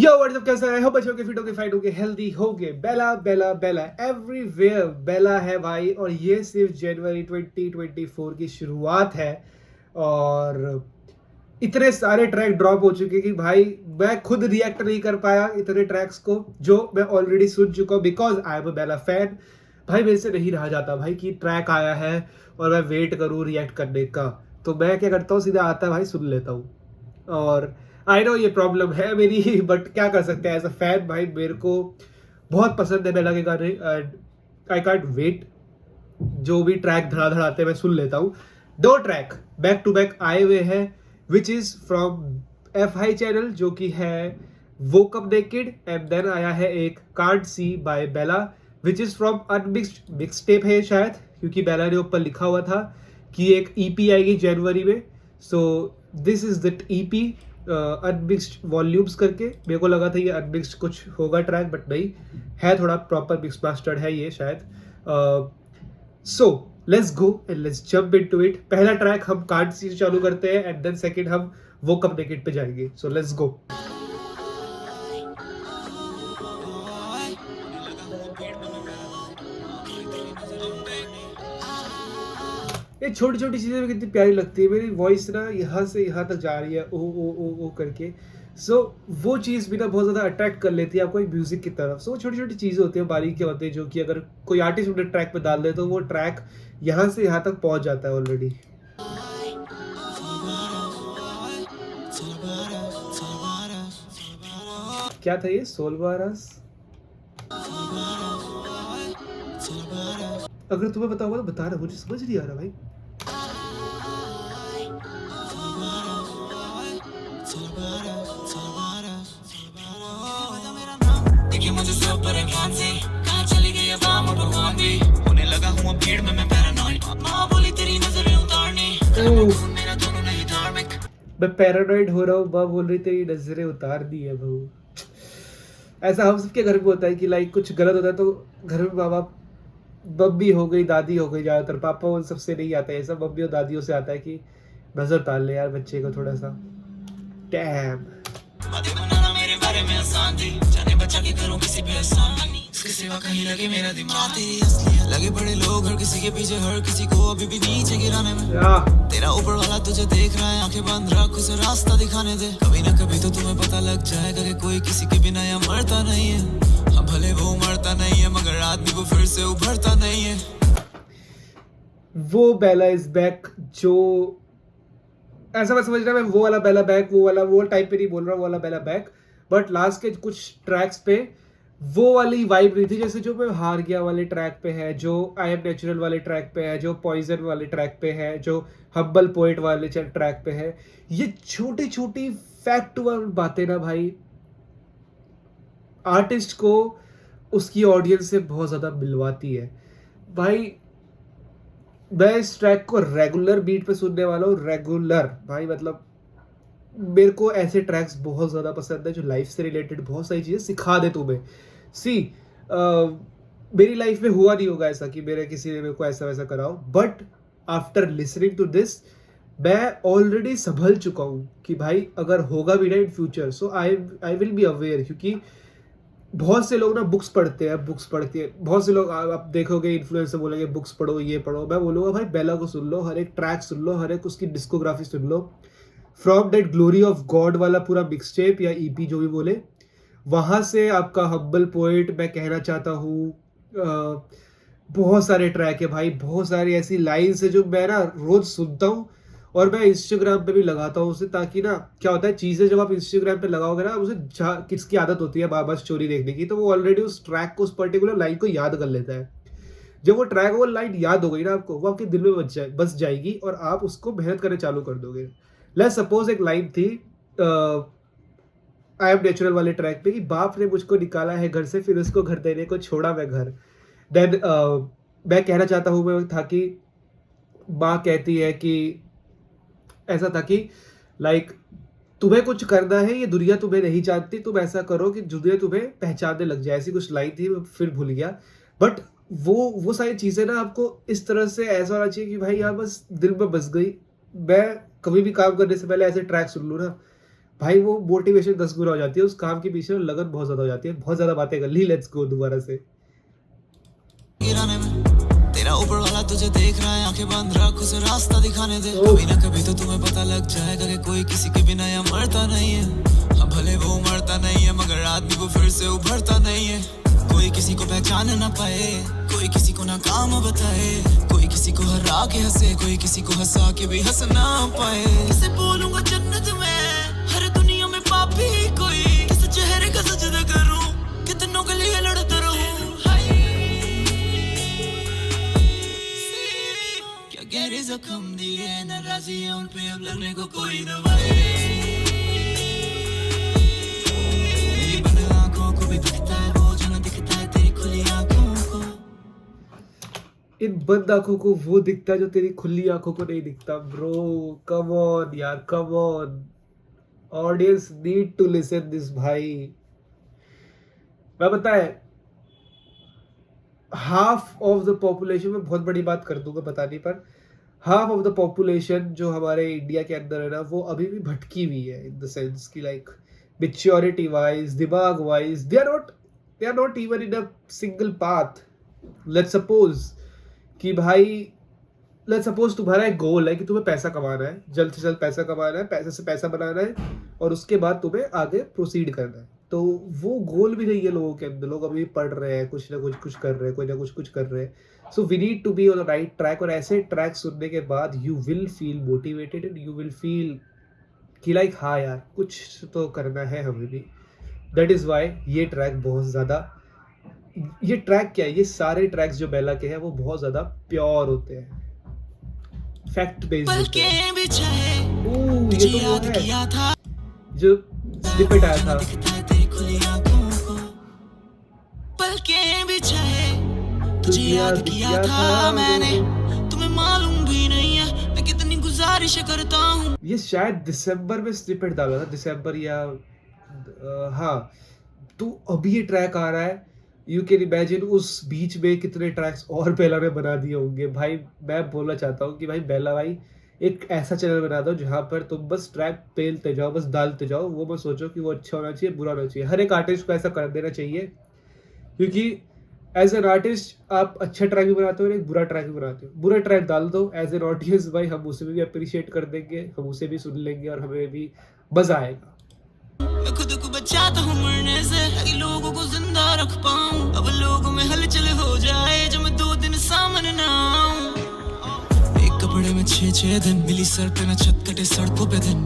यो WhatsApp, कैसा है? बच्चों के फिट हो गए, फाइट हो गए, हेल्दी हो गए, बेला बेला बेला एवरीवेयर बेला है भाई। और ये सिर्फ जनवरी 2024 की शुरुआत है और इतने सारे ट्रैक ड्रॉप हो चुके कि भाई मैं खुद रिएक्ट नहीं कर पाया इतने ट्रैक्स को जो मैं ऑलरेडी सुन चुका हूँ, because I am a Bella fan. भाई मेरे से नहीं रहा जाता भाई कि ट्रैक आया है और मैं वेट करूँ रिएक्ट करने का। तो मैं क्या करता हूँ, सीधा आता है भाई सुन लेता हूँ। और आई नो ये प्रॉब्लम है मेरी, बट क्या कर सकते हैं एज अ फैन। भाई मेरे को बहुत पसंद है बेला के गाने एंड आई कांट वेट। जो भी ट्रैक धड़ा धड़ाते मैं सुन लेता हूँ। 2 ट्रैक बैक टू बैक आए हुए हैं which is from F high channel, जो कि है woke up naked, and then आया है एक can't see by Bella which is from unmixed mixtape है शायद, क्योंकि बेला ने ऊपर लिखा हुआ था कि एक ईपी आएगी जनवरी में। So this is that EP unmixed volumes करके। मेरे को लगा था ये अनमिक्स्ड कुछ होगा ट्रैक, बट नहीं है, थोड़ा प्रॉपर मिक्स मास्टर्ड है ये शायद। So let's go and let's jump into it. पहला ट्रैक हम कार्ड सी से चालू करते हैं एंड देन सेकंड हम वो कप नेकेड पे जाएंगे। So let's go. ये छोटी छोटी चीजें भी कितनी प्यारी लगती है। मेरी वॉइस ना यहाँ से यहाँ तक जा रही है ओ ओ ओ ओ करके। सो वो चीज़ भी ना बहुत ज़्यादा अट्रैक्ट कर लेती है आपको एक म्यूजिक की तरफ। सो छोटी छोटी चीज़ें होती हैं, बारीकियाँ होती हैं, जो कि अगर कोई आर्टिस्ट अपने ट्रैक पे डाल दे तो वो ट्रैक यहाँ से यहाँ तक पहुँच जाता है ऑलरेडी। क्या था ये? सोलबारस? अगर तुम्हें पता होगा तो बता रहा, मुझे समझ नहीं आ रहा भाई। मैं पैरानॉइड हो रहा हूँ, माँ बोल रही तेरी नजरें उतार दी है बहू। ऐसा हम सबके घर में होता है कि लाइक कुछ गलत होता है तो घर में माँ बाप, मम्मी हो गई, दादी हो गई, ज्यादातर पापा उन सबसे नहीं आता है, ऐसा मम्मी और दादियों से आता है कि नजर डाल ले यार बच्चे को थोड़ा सा। डैम। मेरे बारे में आसान थी, जाने बच्चा की करूं किसी पे आसान नहीं, इसके सिवा कहीं लगे मेरा दिमाग। तेरी असलियत लगे बड़े लोग, हर किसी के पीछे, हर किसी को अभी भी नीचे गिराने में। तेरा ऊपर वाला तुझे देख रहा है, आंखें बंद रख, उसे रास्ता दिखाने दे। कभी ना कभी तो तुम्हें पता लग जाएगा कि कोई किसी के बिना या मरता नहीं है। हाँ भले वो मरता नहीं है, मगर आदमी को फिर से उभरता नहीं है। वो बेला इज बैक, जो ऐसा मैं समझ रहा मैं वो वाला बेला बैक, वो टाइप पे नहीं बोल रहा, वो वाला बेला बैक। बट लास्ट के कुछ ट्रैक्स पे वो वाली वाइब नहीं थी, जैसे जो मैं हार गया वाले ट्रैक पे है, जो आई एम नेचुरल वाले ट्रैक पे है, जो पॉइजन वाले ट्रैक पे है, जो हब्बल पोएट वाले ट्रैक पे है। ये छोटी छोटी फैक्टुअल बातें ना भाई आर्टिस्ट को उसकी ऑडियंस से बहुत ज़्यादा मिलवाती है। भाई मैं इस ट्रैक को रेगुलर बीट पे सुनने वाला हूँ, रेगुलर भाई। मतलब मेरे को ऐसे ट्रैक्स बहुत ज़्यादा पसंद है जो लाइफ से रिलेटेड बहुत सारी चीज़ें सिखा दे तुम्हें। सी मेरी लाइफ में हुआ नहीं होगा ऐसा कि मेरे किसी ने मेरे को ऐसा वैसा करा हो, but after listening to this मैं ऑलरेडी संभल चुका हूँ कि भाई अगर होगा भी ना in future, so I will be aware. क्योंकि बहुत से लोग ना बुक्स पढ़ते हैं, बुक्स पढ़ते हैं बहुत से लोग, आप देखोगे इन्फ्लुएंसर बोलेंगे बुक्स पढ़ो, ये पढ़ो। मैं बोलूँगा भाई बेला को सुन लो, हर एक ट्रैक सुन लो, हर एक उसकी discography soon low. From that glory of God वाला पूरा मिक्सटेप या ईपी जो भी बोले, वहाँ से आपका हब्बल पोएट मैं कहना चाहता हूँ। बहुत सारे ट्रैक है भाई, बहुत सारी ऐसी लाइन्स है जो मैं ना रोज सुनता हूँ और मैं इंस्टाग्राम पे भी लगाता हूँ उसे, ताकि ना क्या होता है चीज़ें जब आप इंस्टाग्राम पे लगाओगे ना, उसे किसकी आदत होती है बार बार स्टोरी देखने की, तो वो ऑलरेडी उस ट्रैक को, उस पर्टिकुलर लाइन को याद कर लेता है। जब वो ट्रैक वो लाइन याद हो गई ना आपको, वो आपके दिल में बस जाएगी और आप उसको मेहनत करने चालू कर दोगे। लेट्स सपोज एक लाइन थी आई एम नेचुरल वाले ट्रैक पे कि बाप ने मुझको निकाला है घर से, फिर उसको घर देने को छोड़ा मैं घर। देन मैं कहना चाहता हूँ मैं था कि माँ कहती है कि ऐसा था कि लाइक तुम्हें कुछ करना है, ये दुनिया तुम्हें नहीं जानती, तुम ऐसा करो कि दुनिया तुम्हें पहचानने लग जाए। ऐसी कुछ लाइन थी, मैं फिर भूल गया। बट वो सारी चीज़ें ना आपको इस तरह से ऐसा होना चाहिए कि भाई यार बस दिल में बस गई। मैं कभी भी काम करने से पहले ऐसे ट्रैक सुन लूँ ना, भाई वो मोटिवेशन 10 गुना हो जाती है, उस काम के पीछे लगन बहुत ज़्यादा हो जाती है। बहुत ज़्यादा बातें कर ली, लेट्स गो दोबारा से। गिराने में तेरा ऊपर वाला तुझे देख रहा है, आंखें बंद रख, उसे रास्ता दिखाने दे। कभी ना कभी तो तुम्हें पता लग जाएगा कि कोई किसी के बिना यहाँ मरता नहीं है। हाँ भले वो मरता नहीं है, मगर आदमी को फिर से उभरता नहीं है। कोई किसी को पहचान ना पाए, कोई किसी को ना काम बताए, कोई किसी को हरा के हंसे, कोई किसी को हंसा के भी हंस ना पाए। किसे बोलूंगा जन्नत में, हर दुनिया में पापी कोई, किस चेहरे का सजदा करूं, कितनों के लिए लड़ता रहूं। क्या गहरे जख्म दिए, नाराजी है उन पे अब लगने को कोई दवाई। मेरी बंद आंखों को भी दिखता है वो जो ना दिखता है तेरी खुली आंखों को। इन बंद आंखों को वो दिखता है जो तेरी खुली आंखों को नहीं दिखता। ब्रो कम ऑन यार, come on, audience need to listen this भाई। मैं पता है हाफ ऑफ द पॉपुलेशन में बहुत बड़ी बात कर दूंगा बताने पर, हाफ ऑफ द पॉपुलेशन जो हमारे इंडिया के अंदर है ना, वो अभी भी भटकी हुई है इन द सेंस कि लाइक मेच्योरिटी वाइज, दिमाग wise, they are not even in a single path. Let's suppose कि भाई, लेट्स सपोज तुम्हारा एक गोल है कि तुम्हें पैसा कमाना है, जल्द से जल्द पैसा कमाना है, पैसे से पैसा बनाना है, और उसके बाद तुम्हें आगे प्रोसीड करना है। तो वो गोल भी नहीं है लोगों के अंदर। लोग अभी पढ़ रहे हैं, कुछ ना कुछ कर रहे हैं, कोई ना कुछ कर रहे हैं। So we need to be on the right track, और ऐसे ट्रैक सुनने के बाद you will feel motivated and you will feel कि लाइक हाँ यार कुछ तो करना है हमें भी। दैट इज़ वाई ये ट्रैक बहुत ज़्यादा, ये ट्रैक क्या है, ये सारे ट्रैक्स जो बेला के हैं वो बहुत ज़्यादा प्योर होते हैं, फैक्ट बेस्ड होते हैं। ये तो वो है जो स्निपेट आया था। तुझे याद किया था मैंने, तुम्हें मालूम भी नहीं है मैं कितनी गुजारिश करता हूँ। ये शायद दिसंबर में स्निपेट डाला था, दिसंबर या हाँ। तो अभी ये ट्रैक आ रहा है, यू कैन इमेजिन उस बीच में कितने ट्रैक्स और बेला ने बना दिए होंगे। भाई मैं बोलना चाहता हूँ कि भाई बेला भाई एक ऐसा चैनल बना दो जहाँ पर तुम बस ट्रैक पेलते जाओ, बस डालते जाओ, वो मत सोचो कि वो अच्छा होना चाहिए बुरा होना चाहिए। हर एक आर्टिस्ट को ऐसा कर देना चाहिए, क्योंकि एज एन आर्टिस्ट आप अच्छा ट्रैक भी बनाते हो और एक बुरा ट्रैक भी बनाते हो। बुरा ट्रैक डाल दो, एज एन ऑडियंस भाई हम उसे भी अप्रिशिएट कर देंगे, हम उसे भी सुन लेंगे और हमें भी मजा आएगा। मैं खुद को बचाता हूँ मरने से, ताकि लोगों को जिंदा रख पाऊं। अब लोगों में हलचल हो जाए जो मैं 2 दिन सामने ना आऊं। एक कपड़े में 6 दिन, मिली सर पे न छत कटे सड़कों पे दिन,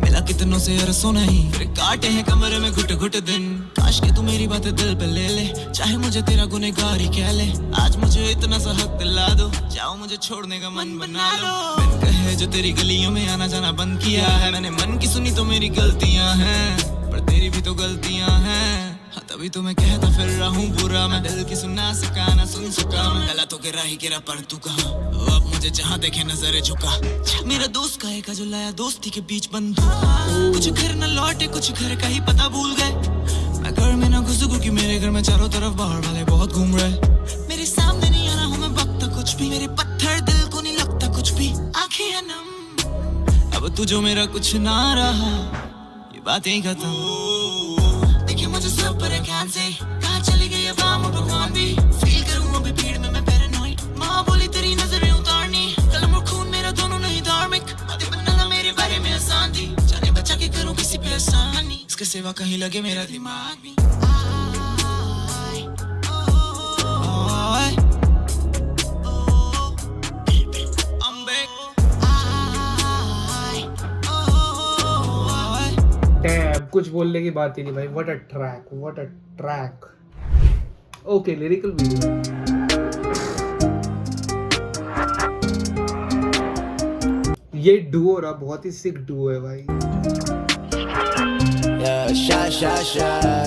मिला कितनों से अरसों नहीं, फिर काटे हैं कमरे में घुट घुट दिन। काश के तू मेरी बातें दिल पे ले ले, चाहे मुझे तेरा गुनहगार ही कह ले। आज मुझे इतना सा हक दिला दो, जाओ मुझे छोड़ने का मन बना लो। मैंने कहे जो तेरी गलियों में आना जाना बंद किया है, मैंने मन की सुनी तो मेरी गलतियां हैं, पर तेरी भी तो गलतियां हैं। हाँ तभी तो मैं कहता फिर रहा हूँ बुरा, मैं दिल की सुना सका ना सुन सका। मैं गलतों के राही गिरा पर तू कहाँ, अब मुझे जहाँ देखे नजरे झुका। मेरा दोस्त कहेगा जो लाया दोस्ती के बीच बंधुआ, कुछ घर न लौटे कुछ घर का ही पता भूल गए। मैं घर में ना घुसू क्योंकि मेरे घर में चारों तरफ बाहर वाले बहुत घूम रहे। मेरे सामने नहीं आना हूँ मैं बकता कुछ भी, मेरे पत्थर दिल को नहीं लगता कुछ भी। आंखें है नम, अब तू जो मेरा कुछ ना रहा, ये बातें खत्म। देखे मुझे सब परेशान से, कहाँ चली गई अब आम भगवान भी। फील करूँ अभी भीड़ में मैं पैरानॉइड, माँ बोली तेरी नजरें उतारनी, कलम और खून मेरा दोनों नहीं धार्मिक। बातें बनना मेरे बारे में आसान थी, जाने बचा के करूँ किसी पे आसानी, इसके सिवा कहीं लगे मेरा दिमाग भी। डैम, कुछ बोलने की बात ही नहीं भाई। What a track, what a track. Okay, lyrical video. ये डुओ ना बहुत ही सिक डुओ है भाई।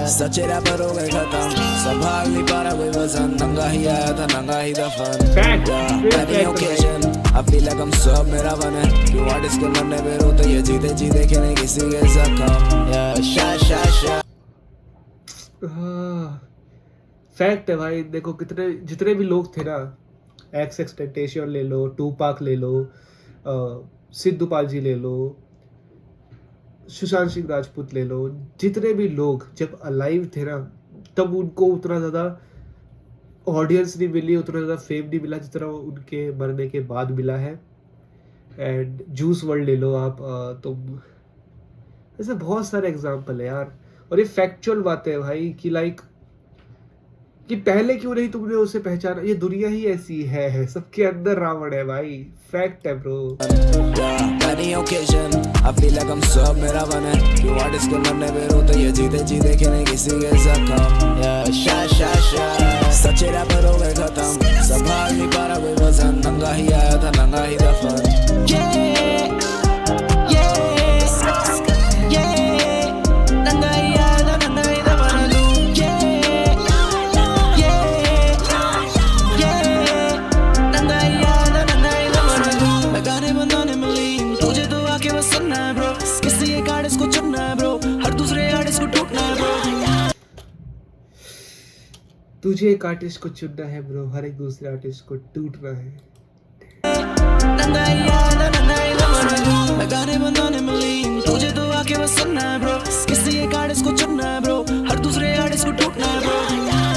सच्चे रैपर हो गए खत्म, संभाल नहीं पा रहा कोई वजन, नंगा ही आया था नंगा ही दफन। I feel like I'm सब मेरा बने, क्यों आर्टिस्ट के मरने पे रोते, ये जीते जी देखे नहीं किसी के जख्म। फैक्ट है भाई। देखो कितने जितने भी लोग थे ना, XXXTentacion ले लो, टूपाक ले लो, सिद्धू पाल जी ले लो, सुशांत सिंह राजपूत ले लो, जितने भी लोग जब अलाइव थे ना, तब उनको उतना ज़्यादा ऑडियंस नहीं मिली, उतना ज़्यादा फेम नहीं मिला जितना उनके मरने के बाद मिला है। एंड जूस वर्ल्ड ले लो आप, तुम, ऐसे बहुत सारे एग्जाम्पल है यार। और ये फैक्चुअल बात है भाई कि लाइक कि पहले क्यों नहीं तुमने उसे पहचाना, ये दुनिया ही ऐसी है, सबके अंदर रावण है भाई, फैक्ट है bro. Any occasion, I feel like I'm so मेरा बन है, क्यों आर्टिस्ट के मरने पे रोते ये जीते जीते के नहीं किसी के साथ काम, yeah, सच्चे रैपर हो गए खत्म, संभाल नहीं पा रहा कोई वजन, नंगा ही आया था नंगा ही दफन, तुझे एक आर्टिस्ट को चुनना है ब्रो, हर एक दूसरे आर्टिस्ट को टूटना है। गाने बनाने में लीन, तुझे तो आके बस सुनना है ब्रो, किसी एक आर्टिस्ट को चुनना है ब्रो, हर दूसरे आर्टिस्ट को टूटना है ब्रो,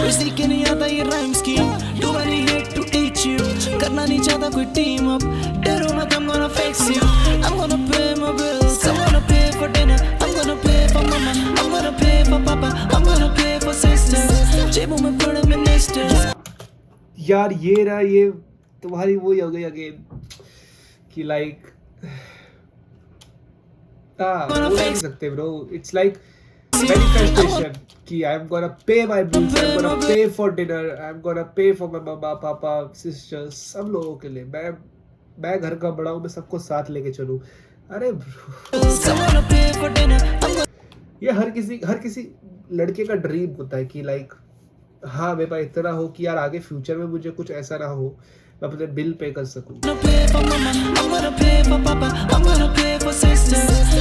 किसी के नहीं आता ये rhyme scheme, too many hate to teach you, करना नहीं चाहता कोई टीम अप, डरो मत, I'm gonna fix you, I'm gonna pay my bills, I'm gonna pay for dinner, I'm gonna pay for mama, I'm gonna pay for papa, I'm gonna pay for sisters, जेबों में पड़े ministers. यार ये ना, ये तुम्हारी वो ही हो गई अगेन कि लाइक बोल नहीं सकते ब्रो, इट्स लाइक मैनिफेस्टेशन कि I am gonna pay my bills, I am gonna pay for dinner, I am gonna pay for my मम्मा पापा सिस्टर्स, सब लोगों के लिए। मैं घर का बड़ा हूँ, मैं सबको साथ लेके चलूँ। अरे ब्रो, ये हर किसी लड़के का ड्रीम होता है कि लाइक हाँ मेरे पास इतना हो कि यार आगे फ्यूचर में मुझे कुछ ऐसा ना हो, मैं अपने बिल पे कर सकूं।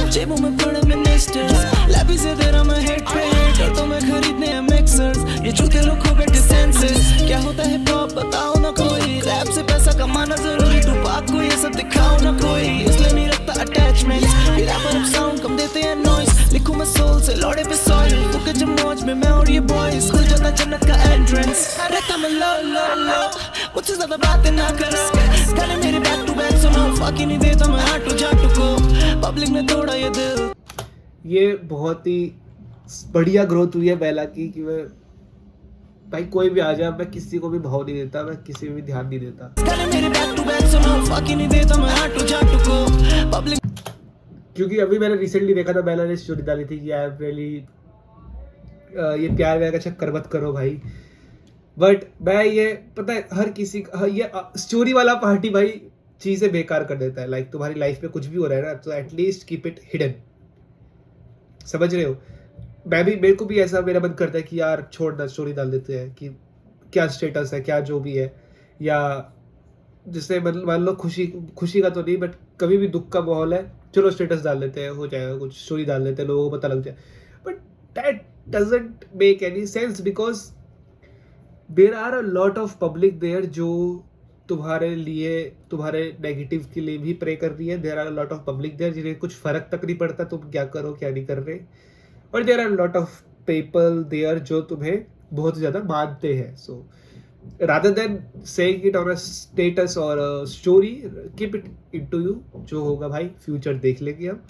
जेबों में पड़े मिनिस्टर्स, लैबी से तेरा मैं हेट पे हेट, तो मैं खरीदने हैं मिक्सर्स, ये झूठे लोग खो गए सेंसेस, क्या होता है पॉप बताओ ना कोई, रैप से पैसा कमाना जरूरी, तू बात को ये सब दिखाओ ना कोई, इसलिए नहीं रखता अटैचमेंट, ये रैपर अब साउंड कम देते हैं नॉइस, लिखूं मैं सोल से लौड़े पे सॉइल, फुके जब मौज में मैं और ये बॉयज, खुल जाता जन्नत का एंट्रेंस, रहता मैं लो लो लो, मुझसे ज्यादा बातें ना करो, गाने मेरे बैक टू बैक सुनो, फाकी नहीं देता मैं हाटू जाटू को, पब्लिक ने तोड़ा ये दिल। ये बहुत ही बढ़िया ग्रोथ हुई है बेला की कि मैं भाई कोई भी आ जाए, मैं किसी को भी भाव नहीं देता, मैं किसी भी ध्यान नहीं देता, गाने मेरे बैक टू बैक सुनो, फाकी नहीं देता मैं हाटू जाटू को, पब्लिक। क्योंकि अभी मैंने रिसेंटली देखा था, बेला ने स्टोरी डाली थी कि यार रियली ये प्यार व्यार का चक्कर मत करो भाई, बट मैं ये पता है हर किसी ये स्टोरी वाला पार्टी भाई चीज़ें बेकार कर देता है। लाइक तुम्हारी लाइफ में कुछ भी हो रहा है ना, तो एटलीस्ट कीप इट हिडन, समझ रहे हो। मेरे को भी ऐसा मेरा मन करता है कि यार छोड़ स्टोरी डाल देते हैं कि क्या स्टेटस है, क्या जो भी है, या जिससे मान लो खुशी का तो नहीं, बट कभी भी दुख का माहौल है, चलो स्टेटस डाल देते हैं, हो जाएगा कुछ, स्टोरी डाल देते हैं, लोगों को पता लग जाए, but that doesn't make any sense because there are a lot of public there जो तुम्हारे लिए, तुम्हारे नेगेटिव के लिए भी प्रे कर रही है। There are a lot of public there जिन्हें कुछ फर्क तक नहीं पड़ता तुम क्या करो क्या नहीं कर रहे, और there are lot of people there जो तुम्हें बहुत ज़्यादा मानते हैं। सो rather than saying it on a status or a story, keep it into you, जो होगा भाई फ्यूचर देख लेंगे हम।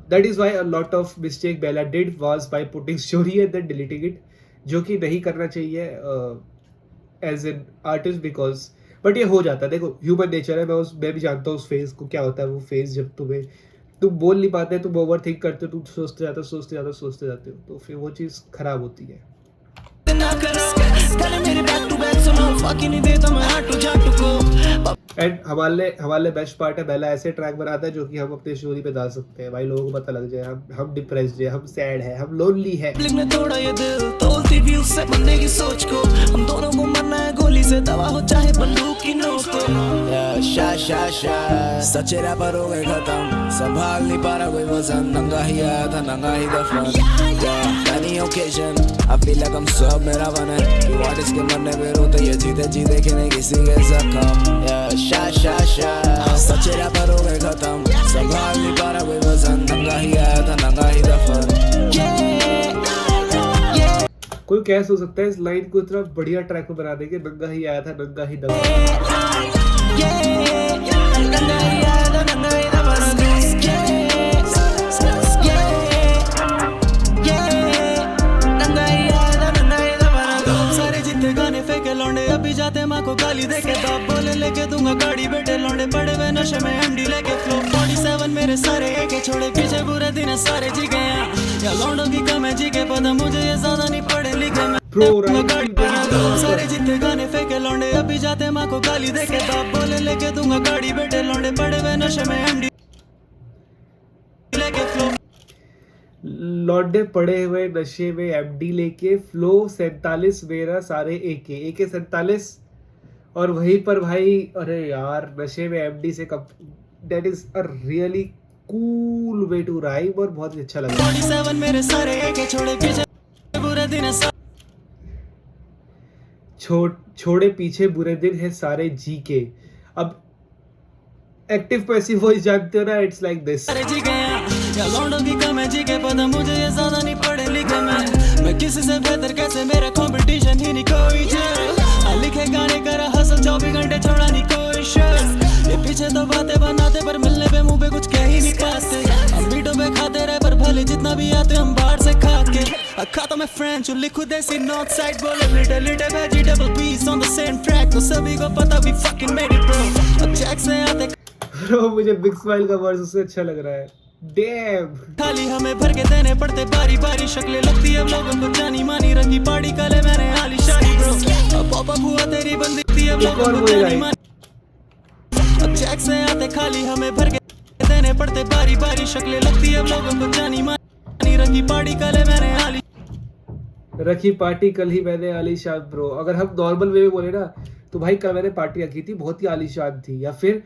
that is why a lot of mistake Bella did was by putting story and then deleting it, जो कि नहीं करना चाहिए as an artist because but ये हो जाता है। देखो ह्यूमन नेचर है, मैं भी जानता हूँ उस फेज को, क्या होता है वो फेज जब तुम बोल नहीं पाते, तुम ओवर थिंक करते हो, तुम सोचते जाते हो, तो फिर वो चीज़ खराब होती है। एंड हमारे बेस्ट पार्ट है, बेला ऐसे ट्रैक बनाता है जो कि हम अपने स्टोरी पे डाल सकते हैं भाई, लोगों को पता लग जाए हम डिप्रेस्ड है, हम सैड है, हम लोनली है। तोड़ा ये दिल तोड़ती भी उससे बंदे की सोच को, हम दोनों को मरना है गोली से, दवा हो चाहे बंदूक की नोक को। शा सच्चे रैपर हो गए खत्म, संभाल नहीं पा रहा कोई वजन, नंगा ही आया था नंगा ही दफन, any occasion I feel like I'm सब मेरा बने You want इसके मरने पे रो तो ये जीते जी देखे नहीं किसी के जख्म Yeah शा शा शा सच्चे रैपर हो गए खत्म संभाल नहीं पा रहा कोई वजन नंगा ही आया था नंगा ही दफन कोई क्या सोच सकता है इस लाइन को इतना बढ़िया ट्रैक पे बना देंगे, नंगा ही आया था नंगा ही दबा। सारे जितने गाने फेंके लौंडे अभी जाते माँ को गाली देके बाप बोले लेके दूंगा गाड़ी बेटे लौंडे पड़े हुए नशे में एमडी लेके फ्लो 47 मेरे सारे एके छोड़े पीछे बुरे दिन सारे जी गए या लौंडों की कम है जी के पता मुझे ये ज्यादा नहीं पढ़े लिखे मैं सारे जितने गाने फेंके लौंडे अभी जाते माँ को गाली देके बाप बोले लेके दूंगा गाड़ी बेटे लौंडे पड़े हुए नशे में एमडी लेके फ्लो लौंडे पड़े हुए नशे में एमडी लेके फ्लो 47 मेरा सारे एके 47 और वहीं पर भाई अरे यार नशे में एमडी से कब that is a really cool way to rhyme और बहुत ही अच्छा लगा। 47 मेरे सारे एके छोड़े पीछे बुरे दिन छोड़े पीछे बुरे दिन है सारे जी के। अब एक्टिव पैसिव वॉइस जानते हो ना, इट्स लाइक दिस। सारे जी गए या लौंडों की कम है जी के पता मुझे ये ज्यादा नहीं पढ़े लिखे मैं किसी से बेहतर कैसे मेरा कंपटीशन ही नहीं कोई जो लिखे गाने करा हसल 24 घंटे छोड़ा नहीं कोई शर्ट ये पीछे तो बातें बनाते पर मिलने पे मुंह पे कुछ कह ही नहीं पाते हम बीटों पे खाते रहे पर भले जितना भी आते हम बाहर से खा के खाता मैं फ्रेंच लिखू देसी नॉर्थ साइड बोले little little vegetable piece on the same track तो सभी को पता we fucking made it bro अब चेक से आते ब्रो मुझे बिग स्माइल का वर्स उससे अच्छा लग रहा है। डैम खाली हमें भर के देने पड़ते बारी बारी शक्लें लगती अब लोगों को जानी मानी रखी पार्टी काले मैंने आली शादी ब्रो अब पॉप अप हुआ तेरी बंदी थी अब लोगों को जानी मानी अब चेक से आते खाली हमें भर के देने पड़ते बारी बारी शक्लें लगती अब लोगों को जानी मानी रखी पार्टी काले मैंने आली रखी पार्टी कल ही मैंने आलीशान ब्रो। अगर हम नॉर्मल वे में बोले ना तो भाई कल मैंने पार्टी रखी थी बहुत ही आलीशान थी, या फिर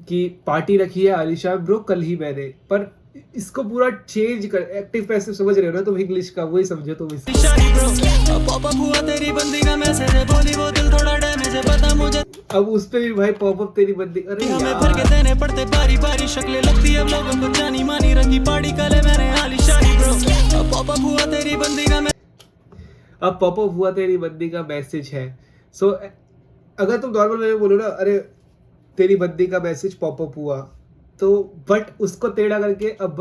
कि पार्टी रखी है आलीशान ब्रो कल ही मैंने, पर इसको पूरा चेंज कर एक्टिव पैसिव समझ रहे हो ना तुम इंग्लिश का, वही समझो तुम इस शादी ब्रो अब पॉप अप हुआ तेरी बंदी का मैसेज है बोली वो दिल थोड़ा डैमेज है पता मुझे अब उस पे भी भाई पॉप अप तेरी बंदी। अरे हमें भर के देने पड़ते बारी बारी शक्लें लगती अब लोगों को जानी मानी रखी पार्टी काले मैंने आली शादी ब्रो अब पॉप अप हुआ तेरी बंदी का अब पॉप अप हुआ तेरी बंदी का मैसेज है। सो अगर तुम नॉर्मल वे में बोलो ना अरे तेरी बंदी का मैसेज पॉप अप हुआ तो बट उसको टेढ़ा करके अब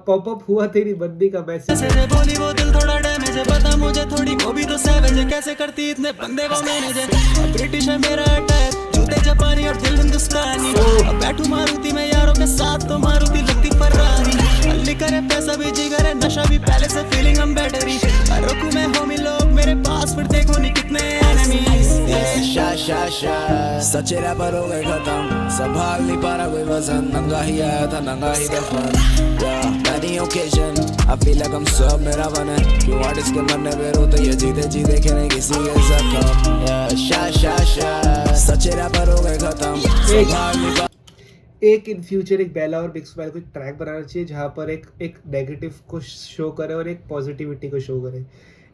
पॉप अप हुआ तेरी बंदी का मैसेज बोली वो दिल थोड़ा डैमेज है पता मुझे थोड़ी वो भी तो सैवेज है कैसे करती इतने बंदे को मैनेज है ब्रिटिश है मेरा अटैक जूते जापानी और दिल हिंदुस्तानी अब बैठू मारुति में यारों के साथ तो मारुति लगती फरारी अल्ली करे पैसा भी जी करे नशा भी पहले से फीलिंग हम बैटरी रोकू मैं होमी लोग मेरे पास फिर देखो नहीं कितने एनिमीज शा शा शा सच्चे रैपर हो गए खत्म संभाल नहीं पा रहा कोई वजन नंगा ही आया था नंगा ही दफन many occasion I feel like I'm सब मेरा बने क्यों आर्टिस्ट के मरने पे रो तो ये जीते जी देखे नहीं किसी के जख्म शा शा शा सच्चे रैपर हो गए खत्म संभाल नहीं पा एक इन फ्यूचर एक बेला और बिग स्माइल को एक ट्रैक बनाना चाहिए जहाँ पर एक नेगेटिव को शो करे और एक पॉजिटिविटी को शो करे।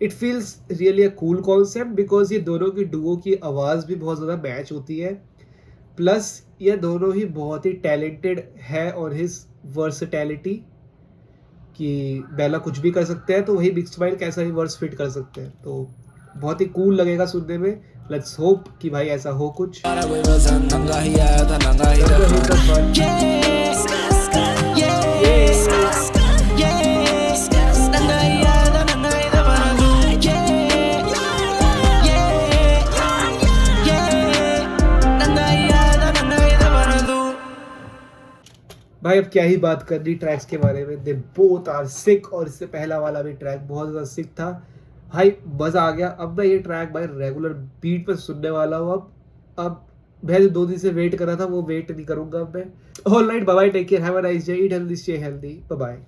It feels really a cool concept because ये दोनों की डुओ की आवाज़ भी बहुत ज़्यादा मैच होती है, प्लस ये दोनों ही बहुत ही टैलेंटेड है और हिज वर्सटैलिटी कि बेला कुछ भी कर सकते हैं तो वही बिग स्माइल कैसा ही वर्स फिट कर सकते हैं, तो बहुत ही कूल लगेगा सुनने में। लेट्स होप कि भाई ऐसा हो कुछ। नंगा ही आया था नंगा ही भाई अब क्या ही बात करनी ट्रैक्स के बारे में, दे बोथ आर सिक और इससे पहला वाला भी ट्रैक बहुत ज़्यादा सिक था भाई, मज़ा आ गया। अब मैं ये ट्रैक भाई रेगुलर बीट पे सुनने वाला हूँ। अब मैं जो 2 दिन से वेट कर रहा था वो वेट नहीं करूँगा अब मैं। All right, bye bye, take care, have a nice day, eat healthy, stay healthy, bye bye.